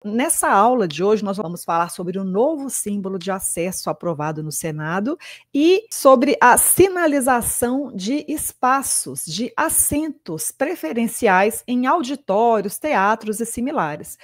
Nessa aula de hoje, nós vamos falar sobre o novo símbolo de acesso aprovado no Senado e sobre a sinalização de espaços, de assentos preferenciais em auditórios, teatros e similares.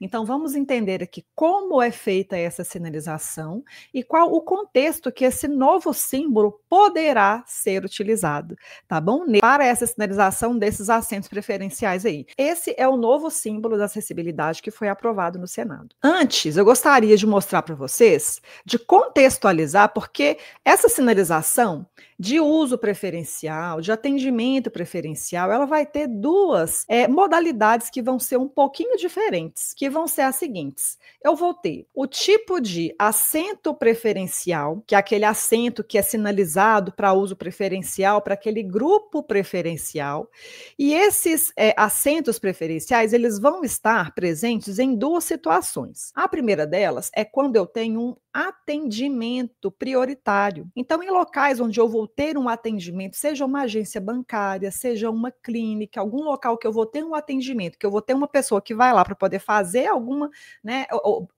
Então, vamos entender aqui como é feita essa sinalização e qual o contexto que esse novo símbolo poderá ser utilizado, tá bom? Para essa sinalização desses assentos preferenciais aí. Esse é o novo símbolo da acessibilidade que foi aprovado no Senado. Antes, eu gostaria de mostrar para vocês, de contextualizar, porque essa sinalização de uso preferencial, de atendimento preferencial, ela vai ter duas modalidades que vão ser um pouquinho diferentes, que vão ser as seguintes. Eu vou ter o tipo de assento preferencial, que é aquele assento que é sinalizado para uso preferencial, para aquele grupo preferencial, e esses assentos preferenciais, eles vão estar presentes em duas situações. A primeira delas é quando eu tenho um atendimento prioritário. Então, em locais onde eu vou ter um atendimento, seja uma agência bancária, seja uma clínica, algum local que eu vou ter um atendimento, que eu vou ter uma pessoa que vai lá para poder fazer alguma, né,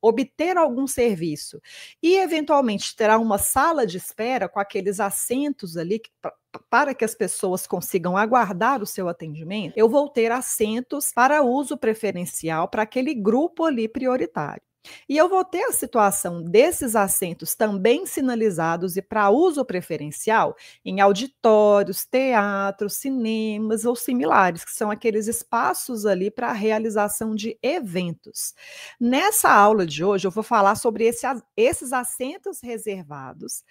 obter algum serviço, e eventualmente terá uma sala de espera com aqueles assentos ali para que as pessoas consigam aguardar o seu atendimento, eu vou ter assentos para uso preferencial para aquele grupo ali prioritário. E eu vou ter a situação desses assentos também sinalizados e para uso preferencial em auditórios, teatros, cinemas ou similares, que são aqueles espaços ali para a realização de eventos. Nessa aula de hoje, eu vou falar sobre esses assentos reservados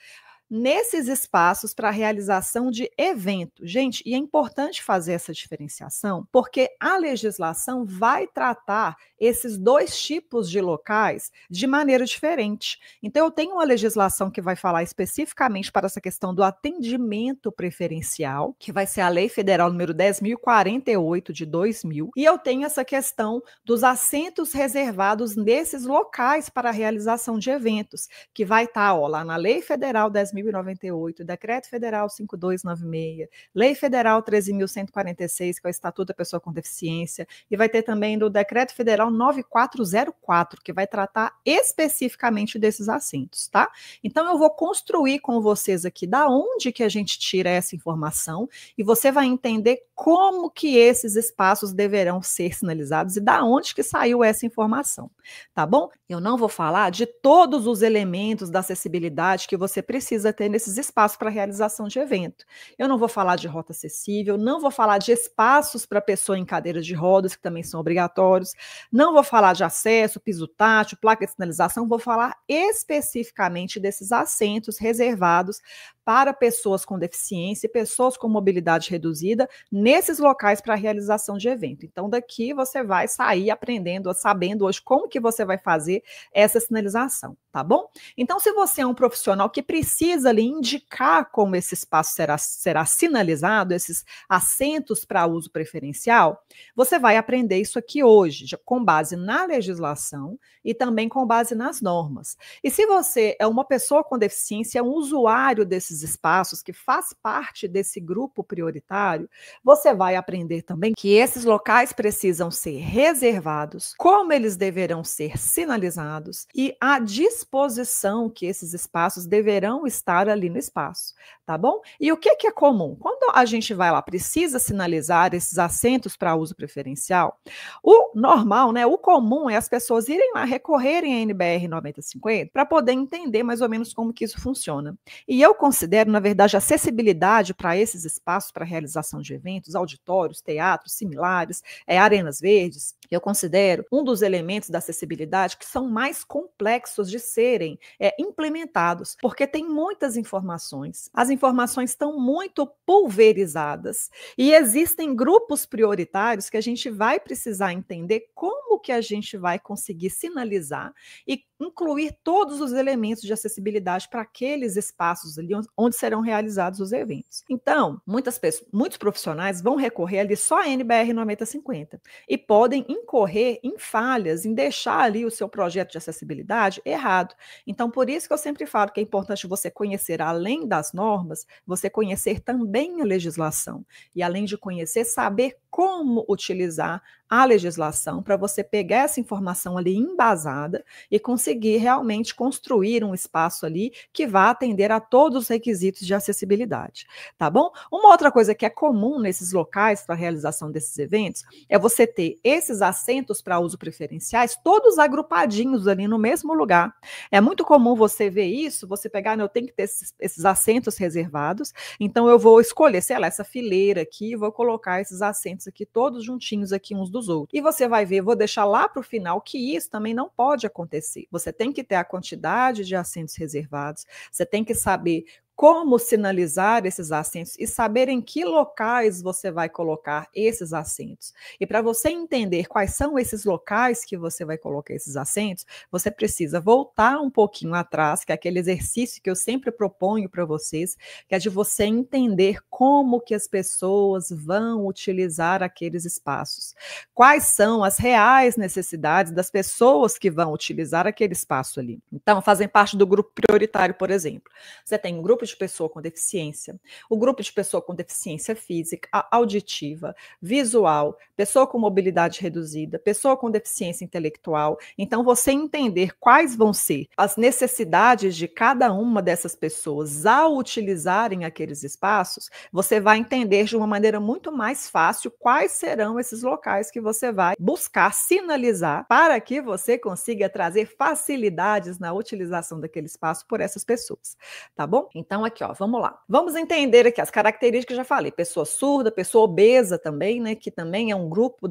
nesses espaços para a realização de evento. Gente, e é importante fazer essa diferenciação, porque a legislação vai tratar esses dois tipos de locais de maneira diferente. Então, eu tenho uma legislação que vai falar especificamente para essa questão do atendimento preferencial, que vai ser a Lei Federal número 10.048 de 2000, e eu tenho essa questão dos assentos reservados nesses locais para a realização de eventos, que vai estar lá na Lei Federal 10.098, Decreto Federal 5296, Lei Federal 13.146, que é o Estatuto da Pessoa com Deficiência, e vai ter também do Decreto Federal 9404, que vai tratar especificamente desses assentos, tá? Então, eu vou construir com vocês aqui da onde que a gente tira essa informação e você vai entender como que esses espaços deverão ser sinalizados e da onde que saiu essa informação, tá bom? Eu não vou falar de todos os elementos da acessibilidade que você precisa ter nesses espaços para realização de evento. Eu não vou falar de rota acessível, não vou falar de espaços para pessoa em cadeiras de rodas, que também são obrigatórios, não vou falar de acesso, piso tátil, placa de sinalização, vou falar especificamente desses assentos reservados para pessoas com deficiência e pessoas com mobilidade reduzida nesses locais para realização de evento. Então, daqui você vai sair aprendendo, sabendo hoje como que você vai fazer essa sinalização, tá bom? Então, se você é um profissional que precisa ali indicar como esse espaço será sinalizado, esses assentos para uso preferencial, você vai aprender isso aqui hoje, com base na legislação e também com base nas normas. E se você é uma pessoa com deficiência, é um usuário desses espaços, que faz parte desse grupo prioritário, você vai aprender também que esses locais precisam ser reservados, como eles deverão ser sinalizados e a disposição que esses espaços deverão estar ali no espaço, tá bom? E o que é comum? Quando a gente vai lá, precisa sinalizar esses assentos para uso preferencial, o normal, né, o comum é as pessoas irem lá, recorrerem à NBR 9050 para poder entender mais ou menos como que isso funciona. E eu considero, na verdade, acessibilidade para esses espaços para realização de eventos, auditórios, teatros, similares, arenas verdes, eu considero um dos elementos da acessibilidade que são mais complexos de serem implementados, porque tem muitas informações, as informações estão muito pulverizadas e existem grupos prioritários que a gente vai precisar entender como que a gente vai conseguir sinalizar e incluir todos os elementos de acessibilidade para aqueles espaços ali onde serão realizados os eventos. Então, muitos profissionais vão recorrer ali só a NBR 9050 e podem incorrer em falhas, em deixar ali o seu projeto de acessibilidade errado. Então, por isso que eu sempre falo que é importante você conhecer, além das normas, você conhecer também a legislação. E além de conhecer, saber como utilizar a legislação para você pegar essa informação ali embasada e conseguir realmente construir um espaço ali que vá atender a todos os requisitos de acessibilidade, tá bom? Uma outra coisa que é comum nesses locais para a realização desses eventos é você ter esses assentos para uso preferenciais todos agrupadinhos ali no mesmo lugar. É muito comum você ver isso, você pegar, eu tenho que ter esses assentos reservados, então eu vou escolher, sei lá, essa fileira aqui e vou colocar esses assentos aqui todos juntinhos aqui uns dos outros. E você vai ver, vou deixar lá para o final que isso também não pode acontecer. Você tem que ter a quantidade de assentos reservados, você tem que saber como sinalizar esses assentos e saber em que locais você vai colocar esses assentos. E para você entender quais são esses locais que você vai colocar esses assentos, você precisa voltar um pouquinho atrás, que é aquele exercício que eu sempre proponho para vocês, que é de você entender como que as pessoas vão utilizar aqueles espaços. Quais são as reais necessidades das pessoas que vão utilizar aquele espaço ali. Então, fazem parte do grupo prioritário, por exemplo. Você tem um grupo de pessoa com deficiência, o grupo de pessoa com deficiência física, auditiva, visual, pessoa com mobilidade reduzida, pessoa com deficiência intelectual. Então, você entender quais vão ser as necessidades de cada uma dessas pessoas ao utilizarem aqueles espaços, você vai entender de uma maneira muito mais fácil quais serão esses locais que você vai buscar sinalizar para que você consiga trazer facilidades na utilização daquele espaço por essas pessoas, tá bom? Então, aqui, ó, vamos lá. Vamos entender aqui as características que eu já falei. Pessoa surda, pessoa obesa também, né? Que também é um grupo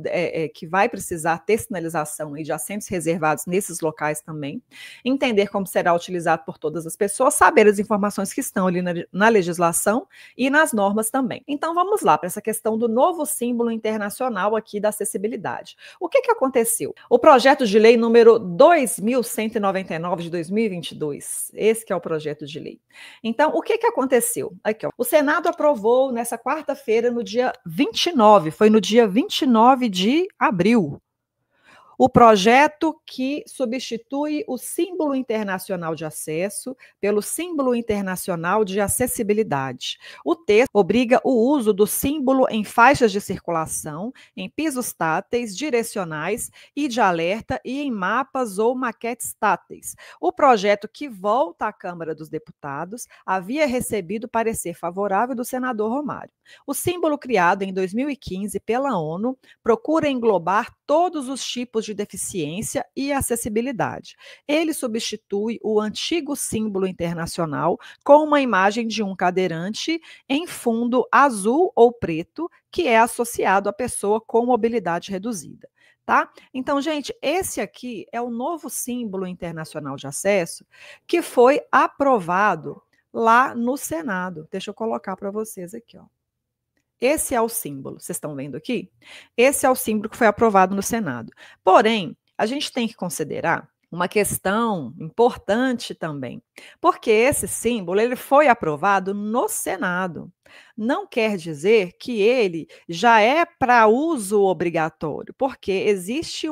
que vai precisar ter sinalização de assentos reservados nesses locais também. Entender como será utilizado por todas as pessoas, saber as informações que estão ali na legislação e nas normas também. Então, vamos lá para essa questão do novo símbolo internacional aqui da acessibilidade. O que aconteceu? O projeto de lei número 2199 de 2022, esse que é o projeto de lei. Então, o que aconteceu? Aqui, ó, o Senado aprovou nessa quarta-feira, no dia 29, foi no dia 29 de abril, o projeto que substitui o símbolo internacional de acesso pelo símbolo internacional de acessibilidade. O texto obriga o uso do símbolo em faixas de circulação, em pisos táteis, direcionais e de alerta e em mapas ou maquetes táteis. O projeto, que volta à Câmara dos Deputados, havia recebido parecer favorável do senador Romário. O símbolo, criado em 2015 pela ONU, procura englobar todos os tipos de deficiência e acessibilidade. Ele substitui o antigo símbolo internacional com uma imagem de um cadeirante em fundo azul ou preto, que é associado à pessoa com mobilidade reduzida. Tá? Então, gente, esse aqui é o novo símbolo internacional de acesso que foi aprovado lá no Senado. Deixa eu colocar para vocês aqui, ó. Esse é o símbolo, vocês estão vendo aqui? Esse é o símbolo que foi aprovado no Senado. Porém, a gente tem que considerar uma questão importante também, porque esse símbolo ele foi aprovado no Senado. Não quer dizer que ele já é para uso obrigatório, porque existe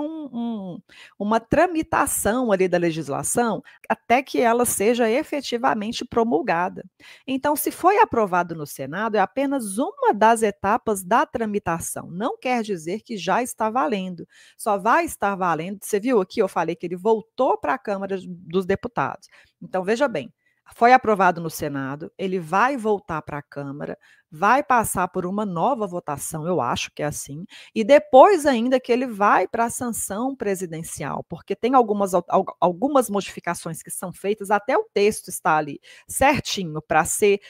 uma tramitação ali da legislação até que ela seja efetivamente promulgada. Então, se foi aprovado no Senado, é apenas uma das etapas da tramitação. Não quer dizer que já está valendo. Só vai estar valendo. Você viu aqui, eu falei que ele voltou para a Câmara dos Deputados. Então, veja bem. Foi aprovado no Senado, ele vai voltar para a Câmara, vai passar por uma nova votação, eu acho que é assim, e depois ainda que ele vai para a sanção presidencial, porque tem algumas modificações que são feitas, até o texto está ali certinho para ser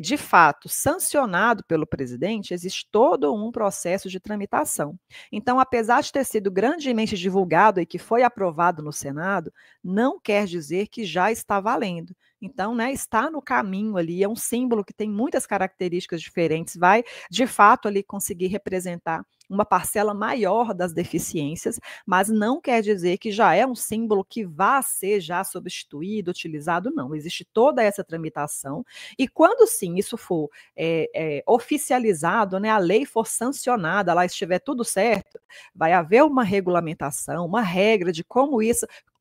de fato sancionado pelo presidente, existe todo um processo de tramitação. Então, apesar de ter sido grandemente divulgado e que foi aprovado no Senado, não quer dizer que já está valendo. Então, né, está no caminho ali, é um símbolo que tem muitas características diferentes, vai de fato ali conseguir representar uma parcela maior das deficiências, mas não quer dizer que já é um símbolo que vá ser já substituído, utilizado, não. Existe toda essa tramitação, e quando sim isso for oficializado, né, a lei for sancionada, lá estiver tudo certo, vai haver uma regulamentação, uma regra de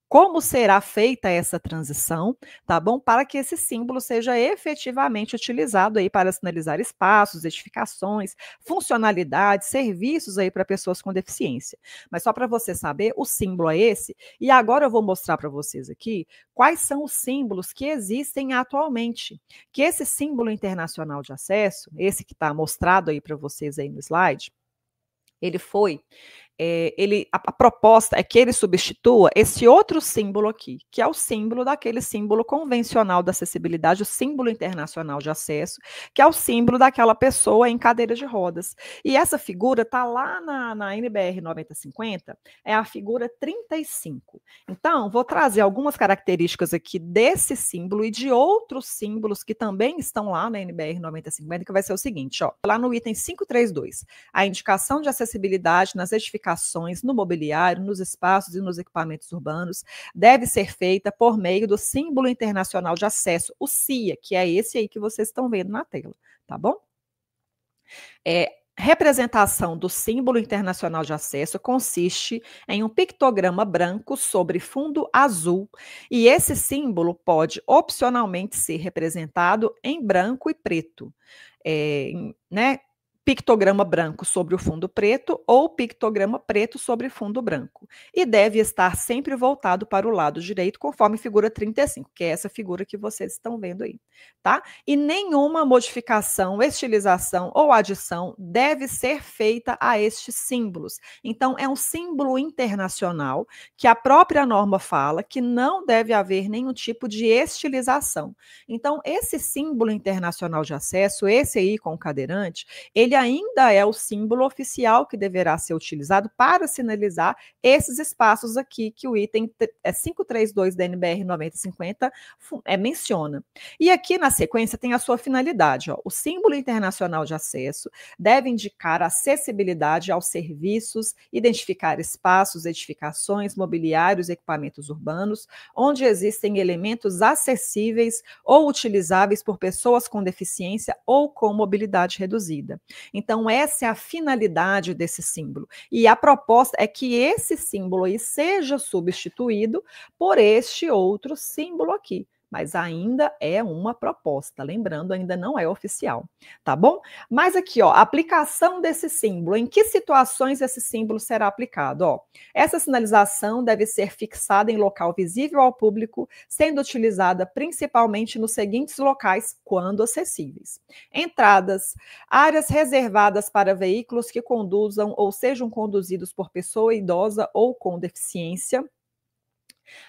como será feita essa transição, tá bom? Para que esse símbolo seja efetivamente utilizado aí para sinalizar espaços, edificações, funcionalidades, serviços aí para pessoas com deficiência. Mas só para você saber, o símbolo é esse, e agora eu vou mostrar para vocês aqui quais são os símbolos que existem atualmente. Que esse símbolo internacional de acesso, esse que está mostrado aí para vocês aí no slide, ele foi a proposta é que ele substitua esse outro símbolo aqui, que é o símbolo daquele símbolo convencional da acessibilidade, o símbolo internacional de acesso, que é o símbolo daquela pessoa em cadeira de rodas. E essa figura está lá na NBR 9050, é a figura 35. Então, vou trazer algumas características aqui desse símbolo e de outros símbolos que também estão lá na NBR 9050, que vai ser o seguinte, ó, lá no item 532, a indicação de acessibilidade nas edificações, no mobiliário, nos espaços e nos equipamentos urbanos, deve ser feita por meio do símbolo internacional de acesso, o CIA, que é esse aí que vocês estão vendo na tela, tá bom? Representação do símbolo internacional de acesso consiste em um pictograma branco sobre fundo azul, e esse símbolo pode opcionalmente ser representado em branco e preto, né? Pictograma branco sobre o fundo preto ou pictograma preto sobre fundo branco. E deve estar sempre voltado para o lado direito, conforme figura 35, que é essa figura que vocês estão vendo aí, tá? E nenhuma modificação, estilização ou adição deve ser feita a estes símbolos. Então, é um símbolo internacional que a própria norma fala que não deve haver nenhum tipo de estilização. Então, esse símbolo internacional de acesso, esse aí com o cadeirante, ele ainda é o símbolo oficial que deverá ser utilizado para sinalizar esses espaços aqui que o item 532 da NBR 9050 menciona. E aqui na sequência tem a sua finalidade. Ó. O símbolo internacional de acesso deve indicar acessibilidade aos serviços, identificar espaços, edificações, mobiliários, equipamentos urbanos, onde existem elementos acessíveis ou utilizáveis por pessoas com deficiência ou com mobilidade reduzida. Então, essa é a finalidade desse símbolo. E a proposta é que esse símbolo aí seja substituído por este outro símbolo aqui. Mas ainda é uma proposta, lembrando, ainda não é oficial, tá bom? Mas aqui, ó, a aplicação desse símbolo, em que situações esse símbolo será aplicado? Ó, essa sinalização deve ser fixada em local visível ao público, sendo utilizada principalmente nos seguintes locais, quando acessíveis: entradas, áreas reservadas para veículos que conduzam ou sejam conduzidos por pessoa idosa ou com deficiência,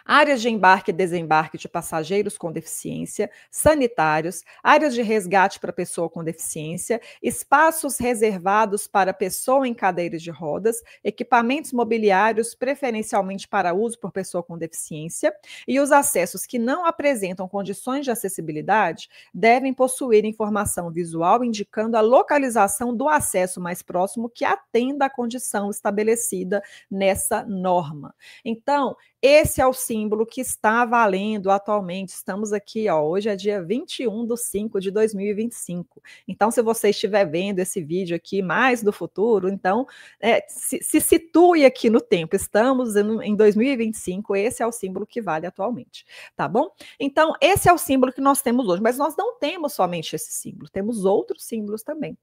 áreas de embarque e desembarque de passageiros com deficiência, sanitários, áreas de resgate para pessoa com deficiência, espaços reservados para pessoa em cadeira de rodas, equipamentos mobiliários preferencialmente para uso por pessoa com deficiência, e os acessos que não apresentam condições de acessibilidade devem possuir informação visual indicando a localização do acesso mais próximo que atenda à condição estabelecida nessa norma. Então, esse é o símbolo que está valendo atualmente. Estamos aqui, ó, hoje é dia 21/5/2025. Então, se você estiver vendo esse vídeo aqui mais do futuro, então se situe aqui no tempo. Estamos em 2025, esse é o símbolo que vale atualmente, tá bom? Então, esse é o símbolo que nós temos hoje, mas nós não temos somente esse símbolo, temos outros símbolos também.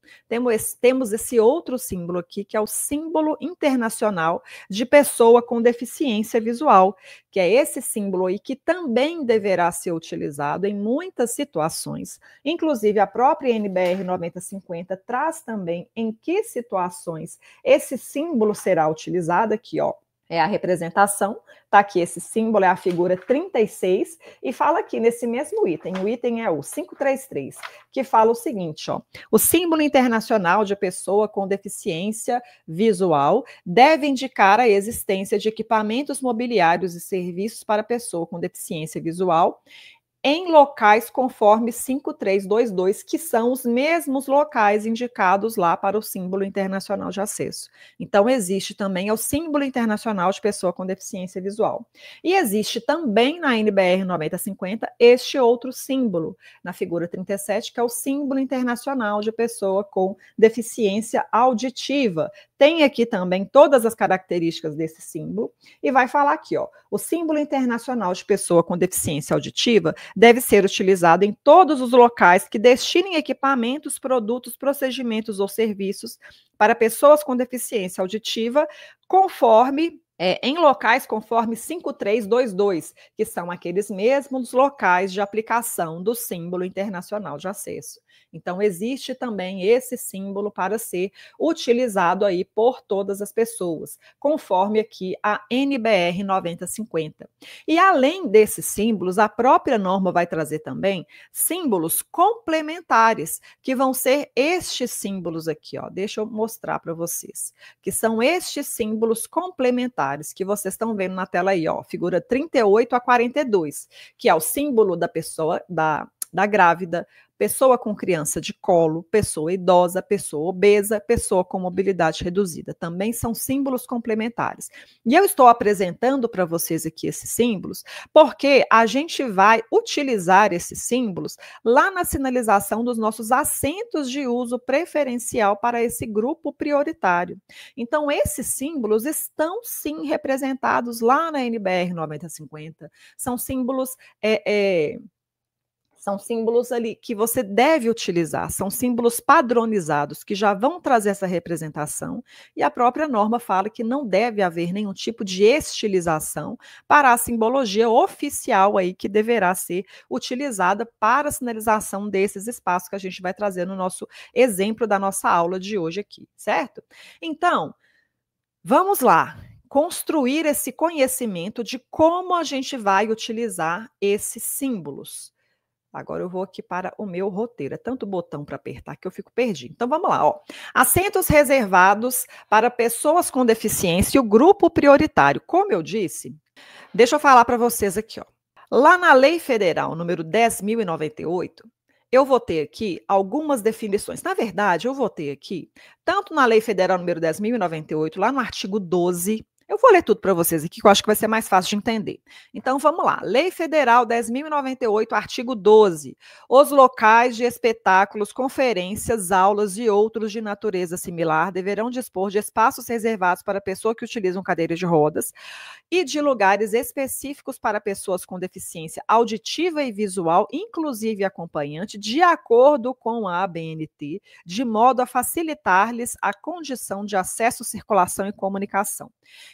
Temos esse outro símbolo aqui, que é o símbolo internacional de pessoa com deficiência visual, que é esse símbolo aí que também deverá ser utilizado em muitas situações. Inclusive, a própria NBR 9050 traz também em que situações esse símbolo será utilizado aqui, ó. É a representação, tá aqui esse símbolo, é a figura 36, e fala aqui nesse mesmo item, o item é o 533, que fala o seguinte, ó: o símbolo internacional de pessoa com deficiência visual deve indicar a existência de equipamentos mobiliários e serviços para pessoa com deficiência visual, em locais conforme 5322, que são os mesmos locais indicados lá para o símbolo internacional de acesso. Então, existe também o símbolo internacional de pessoa com deficiência visual. E existe também na NBR 9050 este outro símbolo, na figura 37, que é o símbolo internacional de pessoa com deficiência auditiva. Tem aqui também todas as características desse símbolo e vai falar aqui, ó, o símbolo internacional de pessoa com deficiência auditiva deve ser utilizado em todos os locais que destinem equipamentos, produtos, procedimentos ou serviços para pessoas com deficiência auditiva, conforme em locais conforme 5322, que são aqueles mesmos locais de aplicação do símbolo internacional de acesso. Então, existe também esse símbolo para ser utilizado aí por todas as pessoas, conforme aqui a NBR 9050. E além desses símbolos, a própria norma vai trazer também símbolos complementares, que vão ser estes símbolos aqui, ó. Deixa eu mostrar para vocês, que são estes símbolos complementares que vocês estão vendo na tela aí, ó, figura 38 a 42, que é o símbolo da pessoa, da grávida, pessoa com criança de colo, pessoa idosa, pessoa obesa, pessoa com mobilidade reduzida. Também são símbolos complementares. E eu estou apresentando para vocês aqui esses símbolos, porque a gente vai utilizar esses símbolos lá na sinalização dos nossos assentos de uso preferencial para esse grupo prioritário. Então, esses símbolos estão sim representados lá na NBR 9050. São símbolos são símbolos ali que você deve utilizar, são símbolos padronizados que já vão trazer essa representação, e a própria norma fala que não deve haver nenhum tipo de estilização para a simbologia oficial aí que deverá ser utilizada para a sinalização desses espaços que a gente vai trazer no nosso exemplo da nossa aula de hoje aqui, certo? Então, vamos lá. Construir esse conhecimento de como a gente vai utilizar esses símbolos. Agora eu vou aqui para o meu roteiro. É tanto botão para apertar que eu fico perdido. Então vamos lá, ó. Assentos reservados para pessoas com deficiência e o grupo prioritário. Como eu disse, deixa eu falar para vocês aqui, ó. Lá na Lei Federal número 10.098, eu vou ter aqui algumas definições. Na verdade, eu vou ter aqui, tanto na Lei Federal número 10.098, lá no artigo 12, eu vou ler tudo para vocês aqui, que eu acho que vai ser mais fácil de entender. Então, vamos lá. Lei Federal 10.098, artigo 12. Os locais de espetáculos, conferências, aulas e outros de natureza similar deverão dispor de espaços reservados para pessoas que utilizam cadeira de rodas e de lugares específicos para pessoas com deficiência auditiva e visual, inclusive acompanhante, de acordo com a ABNT, de modo a facilitar-lhes a condição de acesso, circulação e comunicação.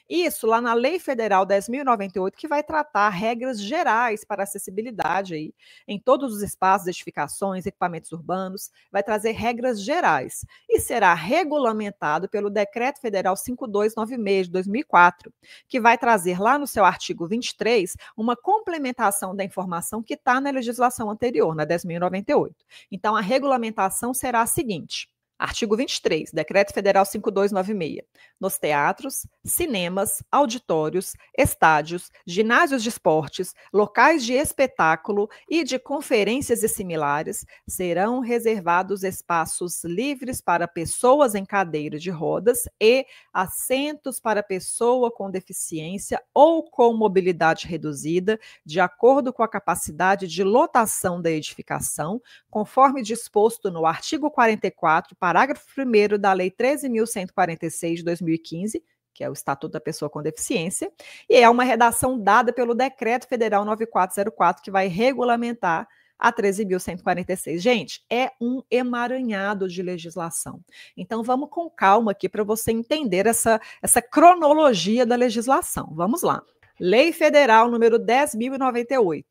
Isso lá na Lei Federal 10.098, que vai tratar regras gerais para acessibilidade aí, em todos os espaços, edificações, equipamentos urbanos, vai trazer regras gerais e será regulamentado pelo Decreto Federal 5296 de 2004, que vai trazer lá no seu artigo 23 uma complementação da informação que está na legislação anterior, na 10.098. Então, a regulamentação será a seguinte. Artigo 23, Decreto Federal 5296. Nos teatros, cinemas, auditórios, estádios, ginásios de esportes, locais de espetáculo e de conferências e similares, serão reservados espaços livres para pessoas em cadeira de rodas e assentos para pessoa com deficiência ou com mobilidade reduzida, de acordo com a capacidade de lotação da edificação, conforme disposto no artigo 44, parágrafo 1º da Lei 13.146 de 2015, que é o Estatuto da Pessoa com Deficiência, e é uma redação dada pelo Decreto Federal 9404, que vai regulamentar a 13.146. Gente, é um emaranhado de legislação. Então, vamos com calma aqui para você entender essa cronologia da legislação. Vamos lá. Lei Federal número 10.098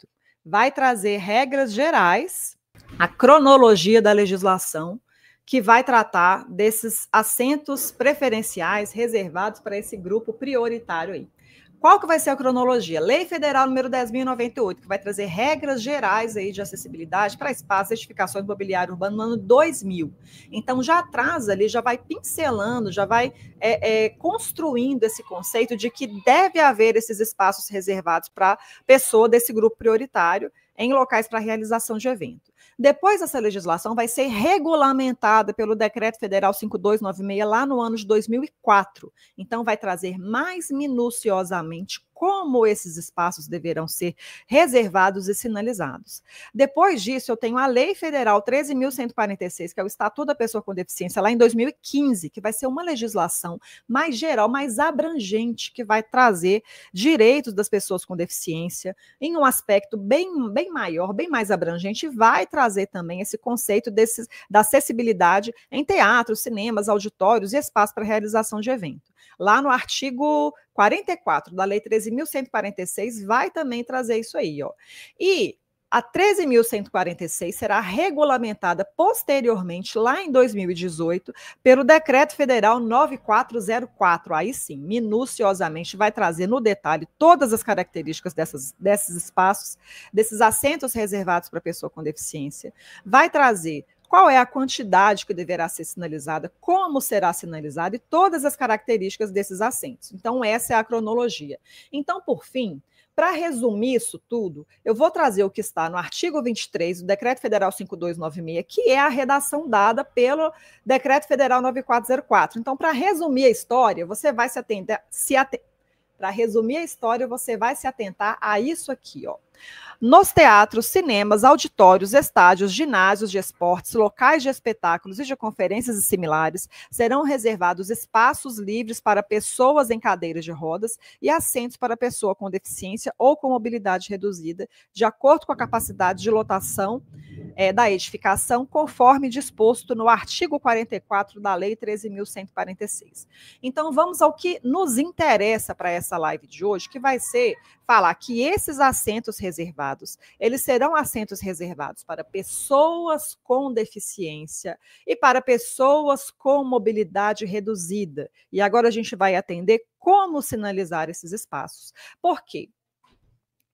vai trazer regras gerais, a cronologia da legislação, que vai tratar desses assentos preferenciais reservados para esse grupo prioritário aí. Qual que vai ser a cronologia? Lei Federal número 10.098, que vai trazer regras gerais aí de acessibilidade para espaços, edificações, mobiliário urbano no ano 2000. Então, já traz ali, já vai pincelando, já vai construindo esse conceito de que deve haver esses espaços reservados para pessoa desse grupo prioritário, em locais para realização de evento. Depois, essa legislação vai ser regulamentada pelo Decreto Federal 5296 lá no ano de 2004. Então, vai trazer mais minuciosamente como esses espaços deverão ser reservados e sinalizados. Depois disso, eu tenho a Lei Federal 13.146, que é o Estatuto da Pessoa com Deficiência, lá em 2015, que vai ser uma legislação mais geral, mais abrangente, que vai trazer direitos das pessoas com deficiência em um aspecto bem maior, bem mais abrangente, e vai trazer também esse conceito da acessibilidade em teatros, cinemas, auditórios e espaços para realização de evento. Lá no artigo 44 da Lei 13.146 vai também trazer isso aí, ó. E a 13.146 será regulamentada posteriormente, lá em 2018, pelo Decreto Federal 9404. Aí sim, minuciosamente vai trazer no detalhe todas as características desses espaços, desses assentos reservados para pessoa com deficiência. Vai trazer qual é a quantidade que deverá ser sinalizada, como será sinalizada e todas as características desses assentos. Então, essa é a cronologia. Então, por fim, para resumir isso tudo, eu vou trazer o que está no artigo 23 do Decreto Federal 5296, que é a redação dada pelo Decreto Federal 9404. Então, para resumir a história, você vai para resumir a história, você vai se atentar a isso aqui, ó. Nos teatros, cinemas, auditórios, estádios, ginásios de esportes, locais de espetáculos e de conferências e similares, serão reservados espaços livres para pessoas em cadeiras de rodas e assentos para pessoa com deficiência ou com mobilidade reduzida, de acordo com a capacidade de lotação da edificação, conforme disposto no artigo 44 da Lei 13.146. Então, vamos ao que nos interessa para essa live de hoje, que vai ser falar que esses assentos reservados, eles serão assentos reservados para pessoas com deficiência e para pessoas com mobilidade reduzida. E agora a gente vai atender como sinalizar esses espaços. Por quê?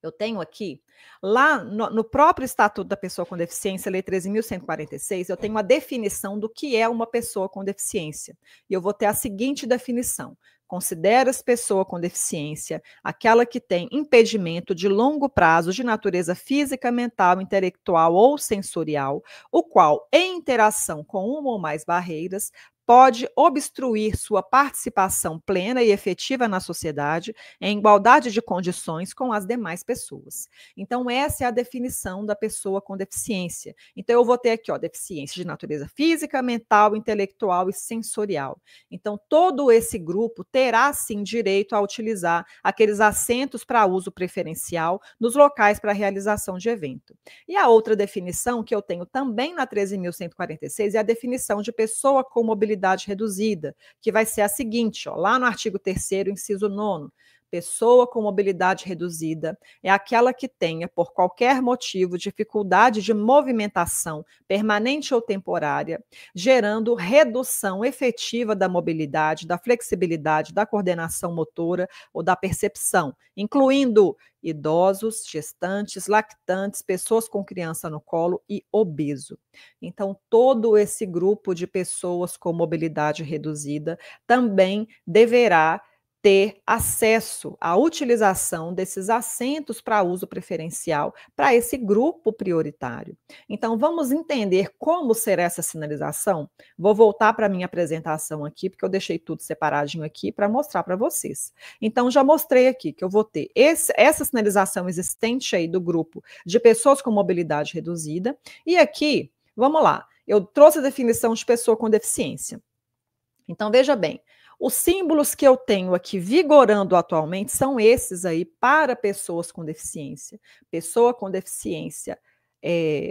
Eu tenho aqui, lá no próprio Estatuto da Pessoa com Deficiência, Lei 13.146, eu tenho uma definição do que é uma pessoa com deficiência. E eu vou ter a seguinte definição: considera-se pessoa com deficiência aquela que tem impedimento de longo prazo de natureza física, mental, intelectual ou sensorial, o qual, em interação com uma ou mais barreiras, pode obstruir sua participação plena e efetiva na sociedade, em igualdade de condições com as demais pessoas. Então, essa é a definição da pessoa com deficiência. Então, eu vou ter aqui, ó, deficiência de natureza física, mental, intelectual e sensorial. Então, todo esse grupo terá, sim, direito a utilizar aqueles assentos para uso preferencial nos locais para realização de evento. E a outra definição que eu tenho também na 13.146 é a definição de pessoa com mobilidade reduzida, que vai ser a seguinte, ó, lá no artigo 3º, inciso 9º, pessoa com mobilidade reduzida é aquela que tenha, por qualquer motivo, dificuldade de movimentação permanente ou temporária, gerando redução efetiva da mobilidade, da flexibilidade, da coordenação motora ou da percepção, incluindo idosos, gestantes, lactantes, pessoas com criança no colo e obeso. Então, todo esse grupo de pessoas com mobilidade reduzida também deverá ter acesso à utilização desses assentos para uso preferencial para esse grupo prioritário. Então, vamos entender como será essa sinalização? Vou voltar para a minha apresentação aqui, porque eu deixei tudo separadinho aqui para mostrar para vocês. Então, já mostrei aqui que eu vou ter essa sinalização existente aí do grupo de pessoas com mobilidade reduzida. E aqui, vamos lá, eu trouxe a definição de pessoa com deficiência. Então, veja bem, os símbolos que eu tenho aqui vigorando atualmente são esses aí para pessoas com deficiência. Pessoa com deficiência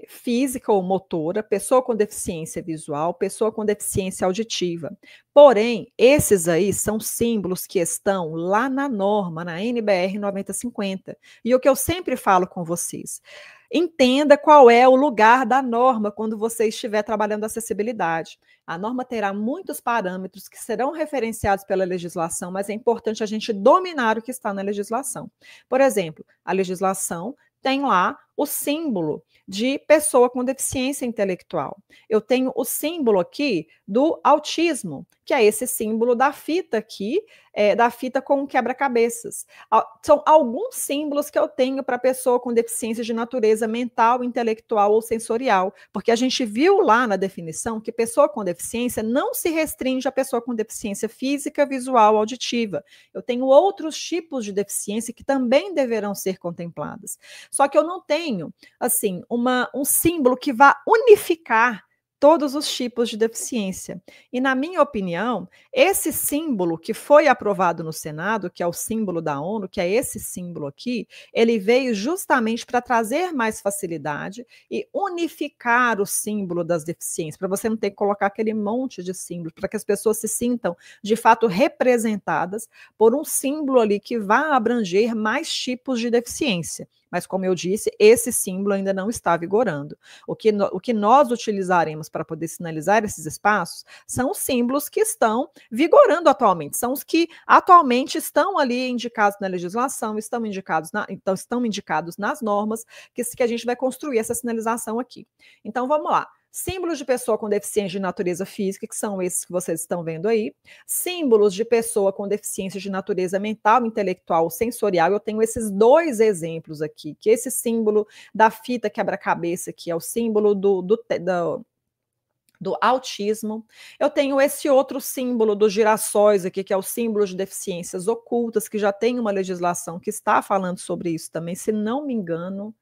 física ou motora, pessoa com deficiência visual, pessoa com deficiência auditiva. Porém, esses aí são símbolos que estão lá na norma, na NBR 9050. E o que eu sempre falo com vocês, entenda qual é o lugar da norma quando você estiver trabalhando acessibilidade. A norma terá muitos parâmetros que serão referenciados pela legislação, mas é importante a gente dominar o que está na legislação. Por exemplo, a legislação tem lá o símbolo de pessoa com deficiência intelectual. Eu tenho o símbolo aqui do autismo, que é esse símbolo da fita aqui, da fita com quebra-cabeças. São alguns símbolos que eu tenho para pessoa com deficiência de natureza mental, intelectual ou sensorial, porque a gente viu lá na definição que pessoa com deficiência não se restringe à pessoa com deficiência física, visual, auditiva. Eu tenho outros tipos de deficiência que também deverão ser contempladas. Só que eu não tenho, assim, um símbolo que vá unificar todos os tipos de deficiência. E, na minha opinião, esse símbolo que foi aprovado no Senado, que é o símbolo da ONU, que é esse símbolo aqui, ele veio justamente para trazer mais facilidade e unificar o símbolo das deficiências, para você não ter que colocar aquele monte de símbolos, para que as pessoas se sintam, de fato, representadas por um símbolo ali que vá abranger mais tipos de deficiência. Mas, como eu disse, esse símbolo ainda não está vigorando. O que nós utilizaremos para poder sinalizar esses espaços são os símbolos que estão vigorando atualmente, são os que atualmente estão ali indicados na legislação, estão indicados nas normas, que a gente vai construir essa sinalização aqui. Então, vamos lá. Símbolos de pessoa com deficiência de natureza física, que são esses que vocês estão vendo aí. Símbolos de pessoa com deficiência de natureza mental, intelectual, sensorial. Eu tenho esses dois exemplos aqui, que esse símbolo da fita quebra-cabeça, que é o símbolo do autismo. Eu tenho esse outro símbolo dos girassóis aqui, que é o símbolo de deficiências ocultas, que já tem uma legislação que está falando sobre isso também, se não me engano.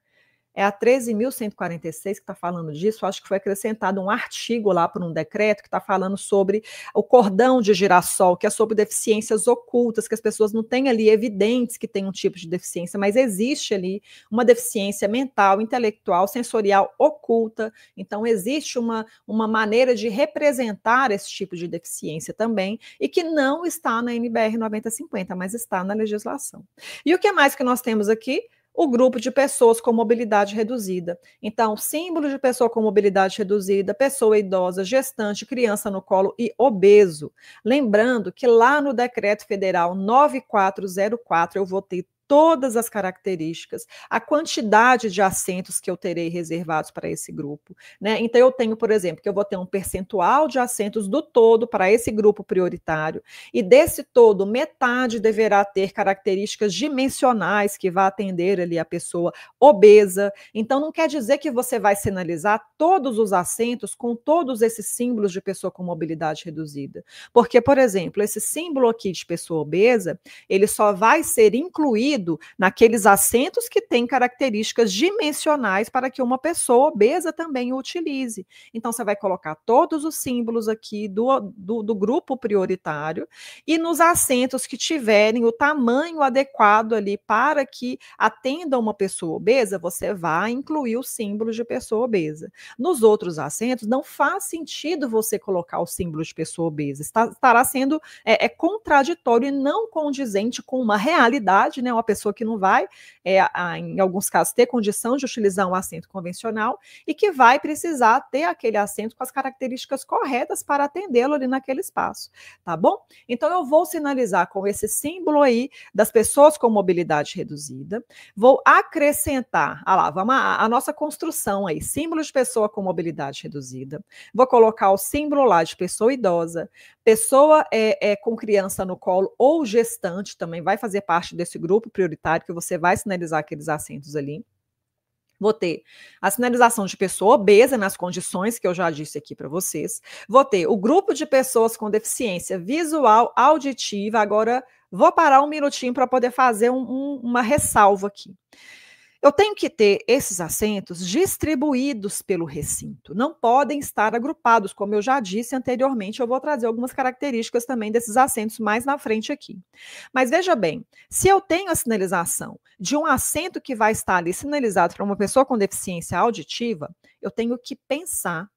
É a 13.146 que está falando disso. Acho que foi acrescentado um artigo lá por um decreto que está falando sobre o cordão de girassol, que é sobre deficiências ocultas, que as pessoas não têm ali evidentes que tem um tipo de deficiência, mas existe ali uma deficiência mental, intelectual, sensorial oculta. Então, existe uma maneira de representar esse tipo de deficiência também, e que não está na NBR 9050, mas está na legislação. E o que mais que nós temos aqui? O grupo de pessoas com mobilidade reduzida. Então, símbolo de pessoa com mobilidade reduzida, pessoa idosa, gestante, criança no colo e obeso. Lembrando que lá no Decreto Federal 9404 eu votei todas as características, a quantidade de assentos que eu terei reservados para esse grupo, né? Então, eu tenho, por exemplo, que eu vou ter um percentual de assentos do todo para esse grupo prioritário, e desse todo, metade deverá ter características dimensionais que vá atender ali a pessoa obesa. Então, não quer dizer que você vai sinalizar todos os assentos com todos esses símbolos de pessoa com mobilidade reduzida. Porque, por exemplo, esse símbolo aqui de pessoa obesa, ele só vai ser incluído naqueles assentos que têm características dimensionais para que uma pessoa obesa também o utilize. Então, você vai colocar todos os símbolos aqui do grupo prioritário, e nos assentos que tiverem o tamanho adequado ali para que atenda uma pessoa obesa, você vai incluir o símbolo de pessoa obesa. Nos outros assentos, não faz sentido você colocar o símbolo de pessoa obesa. Estará sendo contraditório e não condizente com uma realidade, né? Uma pessoa que não vai, em alguns casos, ter condição de utilizar um assento convencional e que vai precisar ter aquele assento com as características corretas para atendê-lo ali naquele espaço, tá bom? Então, eu vou sinalizar com esse símbolo aí das pessoas com mobilidade reduzida, vou acrescentar, vamos a nossa construção aí, símbolo de pessoa com mobilidade reduzida, vou colocar o símbolo lá de pessoa idosa, pessoa com criança no colo ou gestante, também vai fazer parte desse grupo prioritário, que você vai sinalizar aqueles assentos ali. Vou ter a sinalização de pessoa obesa nas condições que eu já disse aqui para vocês. Vou ter o grupo de pessoas com deficiência visual, auditiva. Agora, vou parar um minutinho para poder fazer uma ressalva aqui. Eu tenho que ter esses assentos distribuídos pelo recinto, não podem estar agrupados, como eu já disse anteriormente. Eu vou trazer algumas características também desses assentos mais na frente aqui. Mas veja bem, se eu tenho a sinalização de um assento que vai estar ali sinalizado para uma pessoa com deficiência auditiva, eu tenho que pensar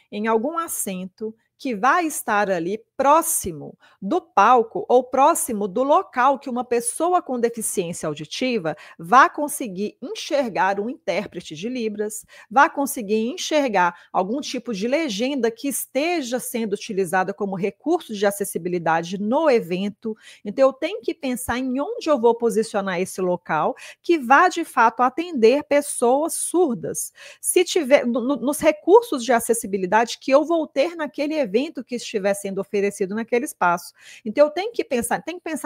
em algum assento que vai estar ali próximo do palco ou próximo do local que uma pessoa com deficiência auditiva vai conseguir enxergar um intérprete de Libras, vai conseguir enxergar algum tipo de legenda que esteja sendo utilizada como recurso de acessibilidade no evento. Então, eu tenho que pensar em onde eu vou posicionar esse local que vá, de fato, atender pessoas surdas. Se tiver nos recursos de acessibilidade que eu vou ter naquele evento que estiver sendo oferecido naquele espaço. Então, eu tenho que pensar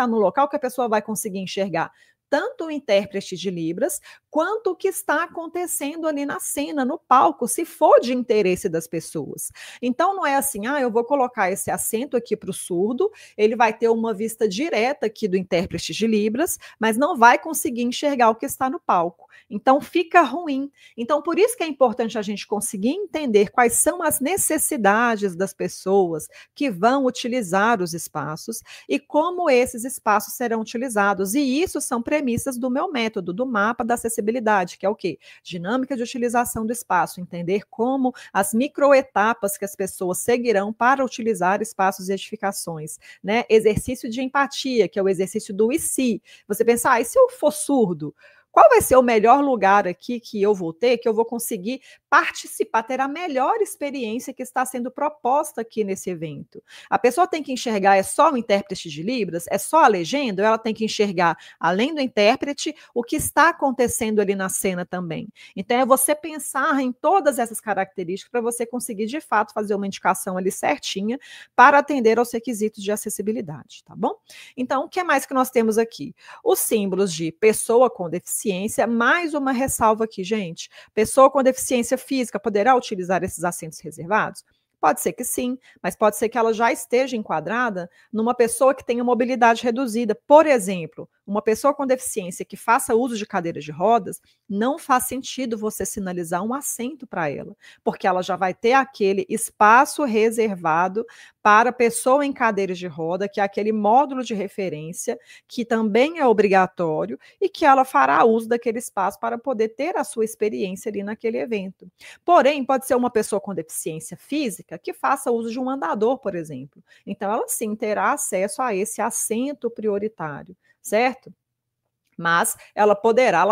no local que a pessoa vai conseguir enxergar tanto o intérprete de Libras, quanto o que está acontecendo ali na cena, no palco, se for de interesse das pessoas. Então, não é assim, eu vou colocar esse assento aqui para o surdo, ele vai ter uma vista direta aqui do intérprete de Libras, mas não vai conseguir enxergar o que está no palco. Então, fica ruim. Então, por isso que é importante a gente conseguir entender quais são as necessidades das pessoas que vão utilizar os espaços e como esses espaços serão utilizados. E isso são premissas do meu método, do mapa da acessibilidade, que é o quê? Dinâmica de utilização do espaço, entender como as microetapas que as pessoas seguirão para utilizar espaços e edificações, né? Exercício de empatia, que é o exercício do e se. Você pensa, e se eu for surdo? Qual vai ser o melhor lugar aqui que eu vou ter, que eu vou conseguir participar, ter a melhor experiência que está sendo proposta aqui nesse evento? A pessoa tem que enxergar, é só o intérprete de Libras? É só a legenda? Ou ela tem que enxergar, além do intérprete, o que está acontecendo ali na cena também? Então, é você pensar em todas essas características para você conseguir, de fato, fazer uma indicação ali certinha para atender aos requisitos de acessibilidade, tá bom? Então, o que mais que nós temos aqui? Os símbolos de pessoa com deficiência, mais uma ressalva aqui, gente. Pessoa com deficiência física poderá utilizar esses assentos reservados? Pode ser que sim, mas pode ser que ela já esteja enquadrada numa pessoa que tenha mobilidade reduzida. Por exemplo, uma pessoa com deficiência que faça uso de cadeiras de rodas, não faz sentido você sinalizar um assento para ela, porque ela já vai ter aquele espaço reservado para a pessoa em cadeiras de roda, que é aquele módulo de referência, que também é obrigatório, e que ela fará uso daquele espaço para poder ter a sua experiência ali naquele evento. Porém, pode ser uma pessoa com deficiência física que faça uso de um andador, por exemplo. Então, ela sim terá acesso a esse assento prioritário, certo? Mas ela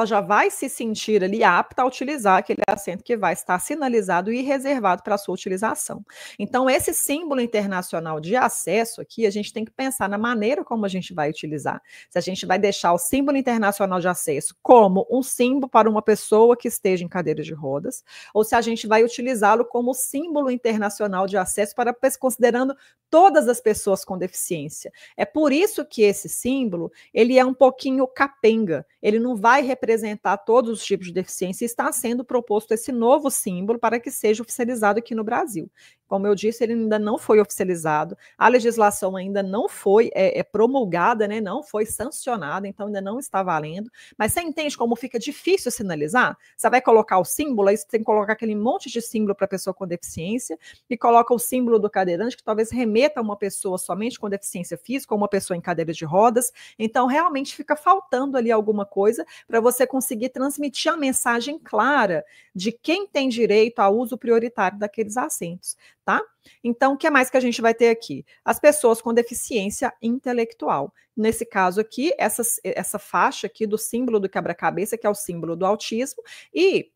já vai se sentir ali apta a utilizar aquele assento que vai estar sinalizado e reservado para a sua utilização. Então, esse símbolo internacional de acesso aqui, a gente tem que pensar na maneira como a gente vai utilizar. Se a gente vai deixar o símbolo internacional de acesso como um símbolo para uma pessoa que esteja em cadeira de rodas, ou se a gente vai utilizá-lo como símbolo internacional de acesso para considerando todas as pessoas com deficiência. É por isso que esse símbolo, ele é um pouquinho capenga, ele não vai representar todos os tipos de deficiência, e está sendo proposto esse novo símbolo para que seja oficializado aqui no Brasil. Como eu disse, ele ainda não foi oficializado, a legislação ainda não foi promulgada, né, não foi sancionada, então ainda não está valendo, mas você entende como fica difícil sinalizar? Você vai colocar o símbolo, aí você tem que colocar aquele monte de símbolo para a pessoa com deficiência, e coloca o símbolo do cadeirante, que talvez remeta a uma pessoa somente com deficiência física, ou uma pessoa em cadeira de rodas, então realmente fica faltando ali alguma coisa para você conseguir transmitir a mensagem clara de quem tem direito ao uso prioritário daqueles assentos, tá? Então, o que mais que a gente vai ter aqui? As pessoas com deficiência intelectual. Nesse caso aqui, essa faixa aqui do símbolo do quebra-cabeça, que é o símbolo do autismo, e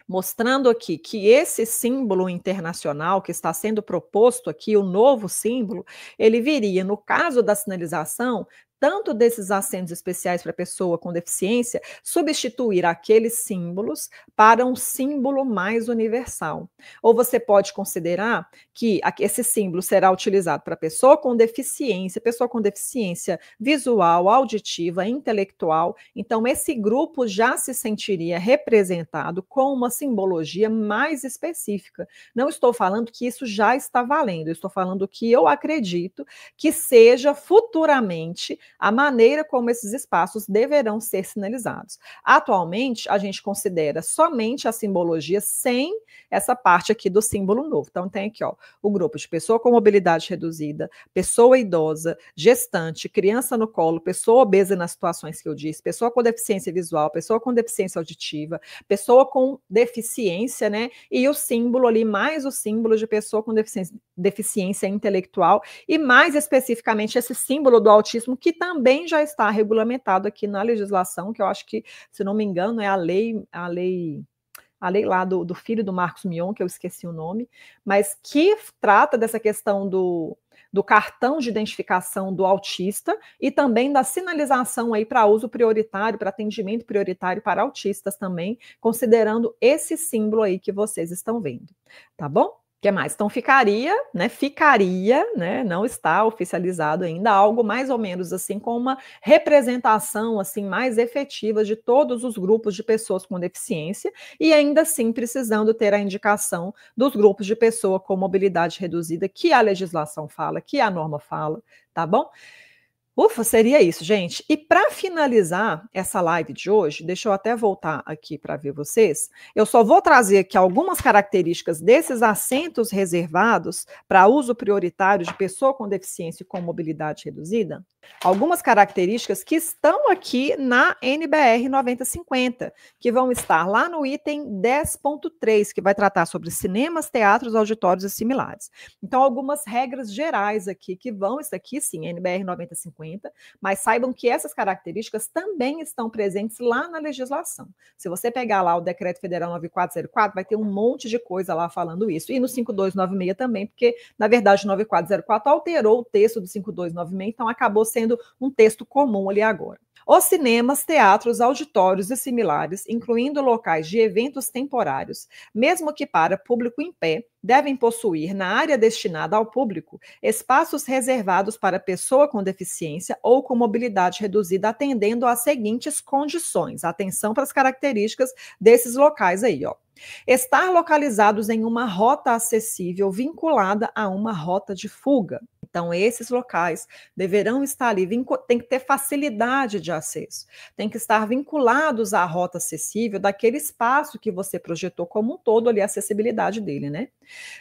mostrando aqui que esse símbolo internacional que está sendo proposto aqui, o novo símbolo, ele viria, no caso da sinalização, tanto desses assentos especiais para pessoa com deficiência, substituir aqueles símbolos para um símbolo mais universal. Ou você pode considerar que esse símbolo será utilizado para pessoa com deficiência visual, auditiva, intelectual. Então, esse grupo já se sentiria representado com uma simbologia mais específica. Não estou falando que isso já está valendo, estou falando que eu acredito que seja futuramente a maneira como esses espaços deverão ser sinalizados. Atualmente, a gente considera somente a simbologia sem essa parte aqui do símbolo novo. Então, tem aqui, ó, o grupo de pessoa com mobilidade reduzida, pessoa idosa, gestante, criança no colo, pessoa obesa nas situações que eu disse, pessoa com deficiência visual, pessoa com deficiência auditiva, pessoa com deficiência, né? E o símbolo ali, mais o símbolo de pessoa com deficiência intelectual, e mais especificamente esse símbolo do autismo, que também já está regulamentado aqui na legislação, que eu acho que, se não me engano, é a lei lá do filho do Marcos Mion, que eu esqueci o nome, mas que trata dessa questão do cartão de identificação do autista e também da sinalização aí para uso prioritário, para atendimento prioritário para autistas também, considerando esse símbolo aí que vocês estão vendo, tá bom? O que mais? Então ficaria, né, não está oficializado ainda, algo mais ou menos assim, com uma representação assim mais efetiva de todos os grupos de pessoas com deficiência, e ainda assim precisando ter a indicação dos grupos de pessoa com mobilidade reduzida, que a legislação fala, que a norma fala, tá bom? Ufa, seria isso, gente. E para finalizar essa live de hoje, deixa eu até voltar aqui para ver vocês. Eu só vou trazer aqui algumas características desses assentos reservados para uso prioritário de pessoa com deficiência e com mobilidade reduzida. Algumas características que estão aqui na NBR 9050, que vão estar lá no item 10.3, que vai tratar sobre cinemas, teatros, auditórios e similares. Então, algumas regras gerais aqui que vão estar aqui, sim, NBR 9050, mas saibam que essas características também estão presentes lá na legislação. Se você pegar lá o Decreto Federal 9404, vai ter um monte de coisa lá falando isso. E no 5296 também, porque, na verdade, o 9404 alterou o texto do 5296, então acabou sendo um texto comum ali agora. Os cinemas, teatros, auditórios e similares, incluindo locais de eventos temporários, mesmo que para público em pé, devem possuir, na área destinada ao público, espaços reservados para pessoa com deficiência ou com mobilidade reduzida, atendendo às seguintes condições. Atenção para as características desses locais aí, ó. Estar localizados em uma rota acessível vinculada a uma rota de fuga. Então, esses locais deverão estar ali, tem que ter facilidade de acesso, tem que estar vinculados à rota acessível daquele espaço que você projetou como um todo ali, a acessibilidade dele, né?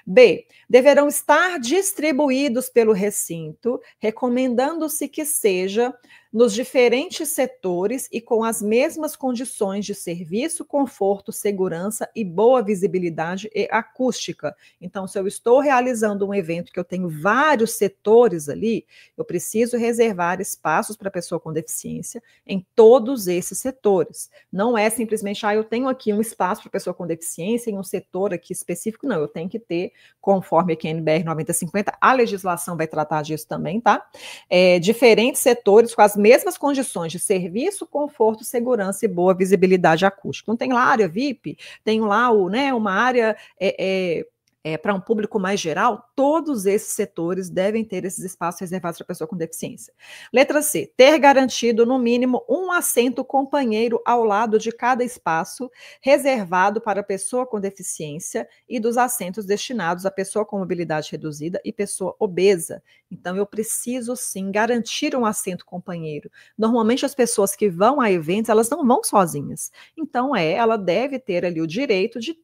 B, deverão estar distribuídos pelo recinto, recomendando-se que seja nos diferentes setores e com as mesmas condições de serviço, conforto, segurança e boa visibilidade e acústica. Então, se eu estou realizando um evento que eu tenho vários setores ali, eu preciso reservar espaços para pessoa com deficiência em todos esses setores. Não é simplesmente, eu tenho aqui um espaço para pessoa com deficiência em um setor aqui específico, não, eu tenho que ter, conforme aqui a NBR 9050, a legislação vai tratar disso também, tá? Diferentes setores com as mesmas condições de serviço, conforto, segurança e boa visibilidade acústica. Então, tem lá a área VIP, tem lá uma área para um público mais geral, todos esses setores devem ter esses espaços reservados para pessoa com deficiência. Letra C, ter garantido no mínimo um assento companheiro ao lado de cada espaço reservado para pessoa com deficiência e dos assentos destinados a pessoa com mobilidade reduzida e pessoa obesa. Então, eu preciso sim garantir um assento companheiro. Normalmente as pessoas que vão a eventos, elas não vão sozinhas. Então, ela deve ter ali o direito de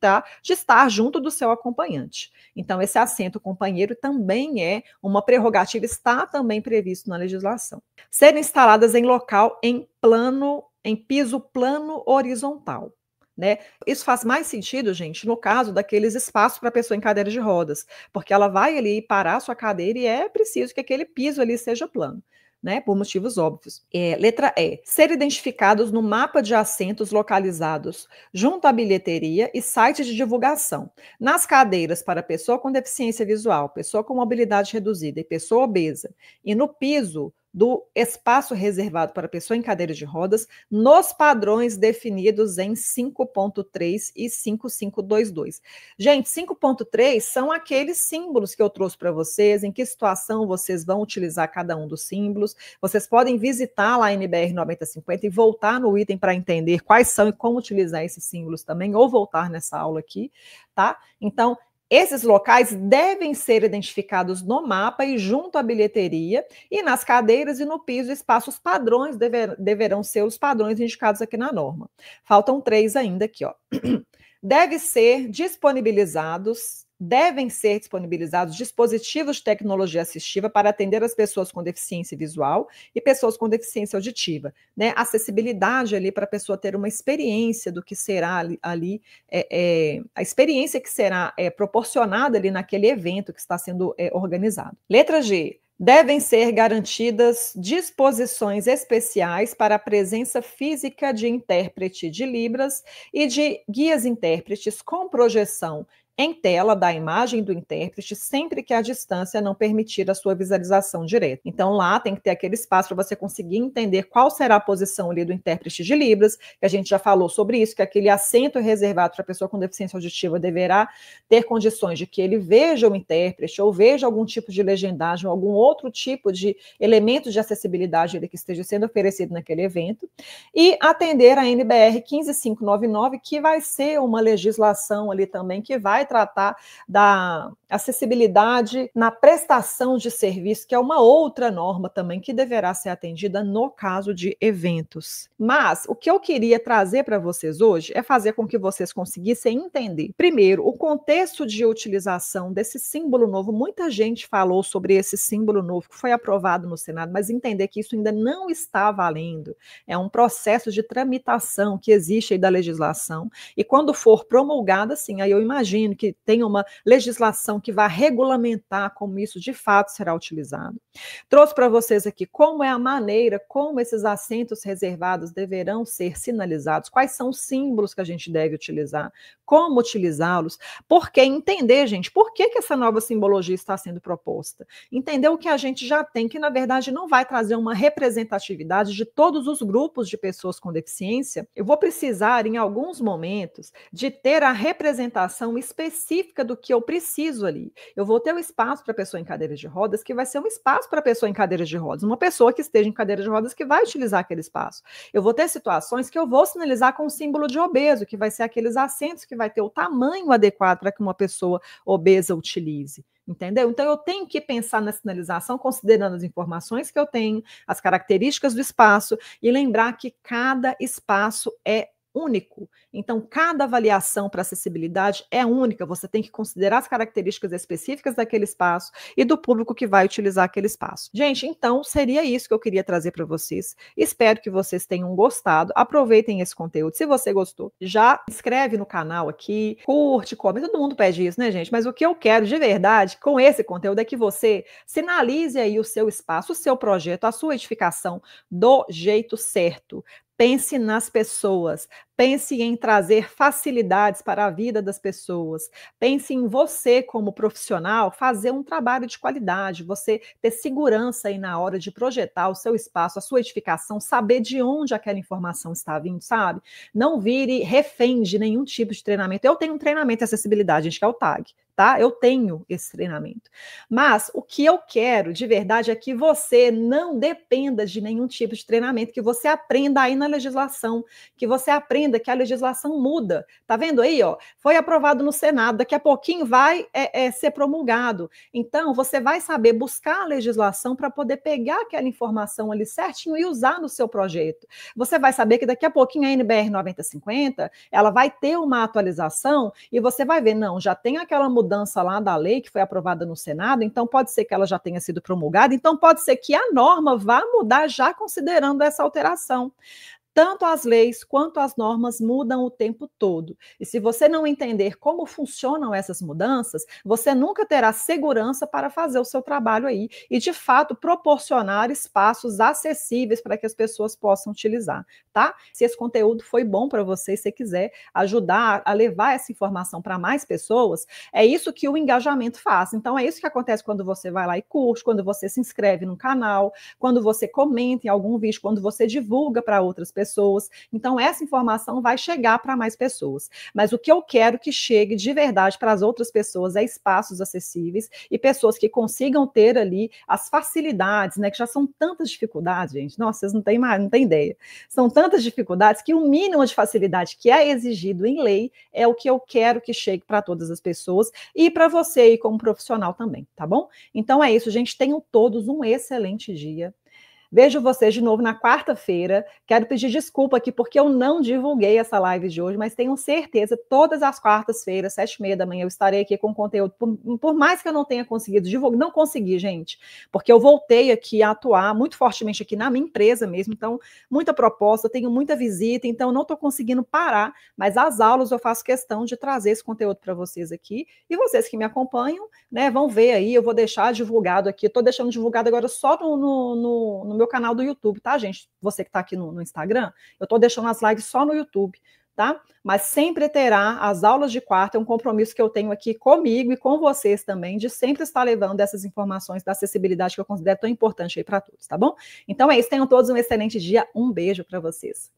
estar junto do seu acompanhante. Então, esse assento companheiro também é uma prerrogativa, está também previsto na legislação. Serem instaladas em local em piso plano horizontal. Né? Isso faz mais sentido, gente, no caso daqueles espaços para a pessoa em cadeira de rodas, porque ela vai ali parar a sua cadeira e é preciso que aquele piso ali seja plano. Né, por motivos óbvios. Letra E. Ser identificados no mapa de assentos localizados junto à bilheteria e sites de divulgação. Nas cadeiras para pessoa com deficiência visual, pessoa com mobilidade reduzida e pessoa obesa. E no piso do espaço reservado para pessoa em cadeira de rodas, nos padrões definidos em 5.3 e 5522. Gente, 5.3 são aqueles símbolos que eu trouxe para vocês, em que situação vocês vão utilizar cada um dos símbolos. Vocês podem visitar lá a NBR 9050 e voltar no item para entender quais são e como utilizar esses símbolos também, ou voltar nessa aula aqui, tá? Então, Esses locais devem ser identificados no mapa e junto à bilheteria, e nas cadeiras e no piso, espaços padrões deverão ser os padrões indicados aqui na norma. Faltam 3 ainda aqui, ó. Devem ser disponibilizados dispositivos de tecnologia assistiva para atender as pessoas com deficiência visual e pessoas com deficiência auditiva, né? Acessibilidade ali para a pessoa ter uma experiência do que será ali a experiência que será proporcionada ali naquele evento que está sendo organizado. Letra G. Devem ser garantidas disposições especiais para a presença física de intérprete de Libras e de guias intérpretes com projeção em tela da imagem do intérprete, sempre que a distância não permitir a sua visualização direta. Então, lá tem que ter aquele espaço para você conseguir entender qual será a posição ali do intérprete de Libras, que a gente já falou sobre isso, que aquele assento reservado para a pessoa com deficiência auditiva deverá ter condições de que ele veja o intérprete ou veja algum tipo de legendagem ou algum outro tipo de elemento de acessibilidade que esteja sendo oferecido naquele evento, e atender a NBR 15599, que vai ser uma legislação ali também que vai tratar da acessibilidade na prestação de serviço, que é uma outra norma também que deverá ser atendida no caso de eventos. Mas o que eu queria trazer para vocês hoje é fazer com que vocês conseguissem entender, primeiro, o contexto de utilização desse símbolo novo. Muita gente falou sobre esse símbolo novo que foi aprovado no Senado, mas entender que isso ainda não está valendo. É um processo de tramitação que existe aí da legislação, e quando for promulgada, sim, aí eu imagino que tenha uma legislação que vai regulamentar como isso de fato será utilizado. Trouxe para vocês aqui como é a maneira como esses assentos reservados deverão ser sinalizados, quais são os símbolos que a gente deve utilizar, como utilizá-los, porque entender, gente, por que essa nova simbologia está sendo proposta. Entender o que a gente já tem, que na verdade não vai trazer uma representatividade de todos os grupos de pessoas com deficiência. Eu vou precisar, em alguns momentos, de ter a representação específica do que eu preciso ali. Eu vou ter um espaço para a pessoa em cadeira de rodas, que vai ser um espaço para a pessoa em cadeira de rodas, uma pessoa que esteja em cadeira de rodas que vai utilizar aquele espaço. Eu vou ter situações que eu vou sinalizar com o símbolo de obeso, que vai ser aqueles assentos que vai ter o tamanho adequado para que uma pessoa obesa utilize. Entendeu? Então, eu tenho que pensar na sinalização considerando as informações que eu tenho, as características do espaço, e lembrar que cada espaço é único. Então, cada avaliação para acessibilidade é única. Você tem que considerar as características específicas daquele espaço e do público que vai utilizar aquele espaço. Gente, então, seria isso que eu queria trazer para vocês. Espero que vocês tenham gostado. Aproveitem esse conteúdo. Se você gostou, já se inscreve no canal aqui, curte, comenta. Todo mundo pede isso, né, gente? Mas o que eu quero de verdade com esse conteúdo é que você sinalize aí o seu espaço, o seu projeto, a sua edificação do jeito certo. Pense nas pessoas, pense em trazer facilidades para a vida das pessoas, pense em você como profissional fazer um trabalho de qualidade, você ter segurança aí na hora de projetar o seu espaço, a sua edificação, saber de onde aquela informação está vindo, sabe? Não vire refém de nenhum tipo de treinamento. Eu tenho um treinamento de acessibilidade, gente, que é o TAG. Tá? Eu tenho esse treinamento. Mas o que eu quero de verdade é que você não dependa de nenhum tipo de treinamento, que você aprenda aí na legislação, que você aprenda que a legislação muda. Tá vendo aí, ó? Foi aprovado no Senado, daqui a pouquinho vai ser promulgado. Então, você vai saber buscar a legislação para poder pegar aquela informação ali certinho e usar no seu projeto. Você vai saber que daqui a pouquinho a NBR 9050, ela vai ter uma atualização e você vai ver, não, já tem aquela mudança lá da lei que foi aprovada no Senado, então pode ser que ela já tenha sido promulgada, então pode ser que a norma vá mudar já considerando essa alteração. Tanto as leis quanto as normas mudam o tempo todo. E se você não entender como funcionam essas mudanças, você nunca terá segurança para fazer o seu trabalho aí e, de fato, proporcionar espaços acessíveis para que as pessoas possam utilizar, tá? Se esse conteúdo foi bom para você, se você quiser ajudar a levar essa informação para mais pessoas, é isso que o engajamento faz. Então, é isso que acontece quando você vai lá e curte, quando você se inscreve no canal, quando você comenta em algum vídeo, quando você divulga para outras pessoas. pessoas. Então, essa informação vai chegar para mais pessoas. Mas o que eu quero que chegue de verdade para as outras pessoas é espaços acessíveis e pessoas que consigam ter ali as facilidades, né? Que já são tantas dificuldades, gente. Nossa, vocês não têm ideia. São tantas dificuldades que o mínimo de facilidade que é exigido em lei é o que eu quero que chegue para todas as pessoas e para você aí como profissional também, tá bom? Então é isso, gente. Tenham todos um excelente dia. Vejo vocês de novo na quarta-feira. Quero pedir desculpa aqui porque eu não divulguei essa live de hoje, mas tenho certeza, todas as quartas-feiras, 7h30 da manhã, eu estarei aqui com conteúdo. Por mais que eu não tenha conseguido divulgar, não consegui, gente, porque eu voltei aqui a atuar muito fortemente aqui na minha empresa mesmo, então, muita proposta, tenho muita visita, então não estou conseguindo parar, mas as aulas eu faço questão de trazer esse conteúdo para vocês aqui, e vocês que me acompanham, né, vão ver aí, eu vou deixar divulgado aqui, estou deixando divulgado agora só no meu canal do YouTube, tá, gente? Você que está aqui no Instagram, eu estou deixando as lives só no YouTube, tá? Mas sempre terá as aulas de quarta, é um compromisso que eu tenho aqui comigo e com vocês também, de sempre estar levando essas informações da acessibilidade que eu considero tão importante aí para todos, tá bom? Então é isso, tenham todos um excelente dia, um beijo para vocês.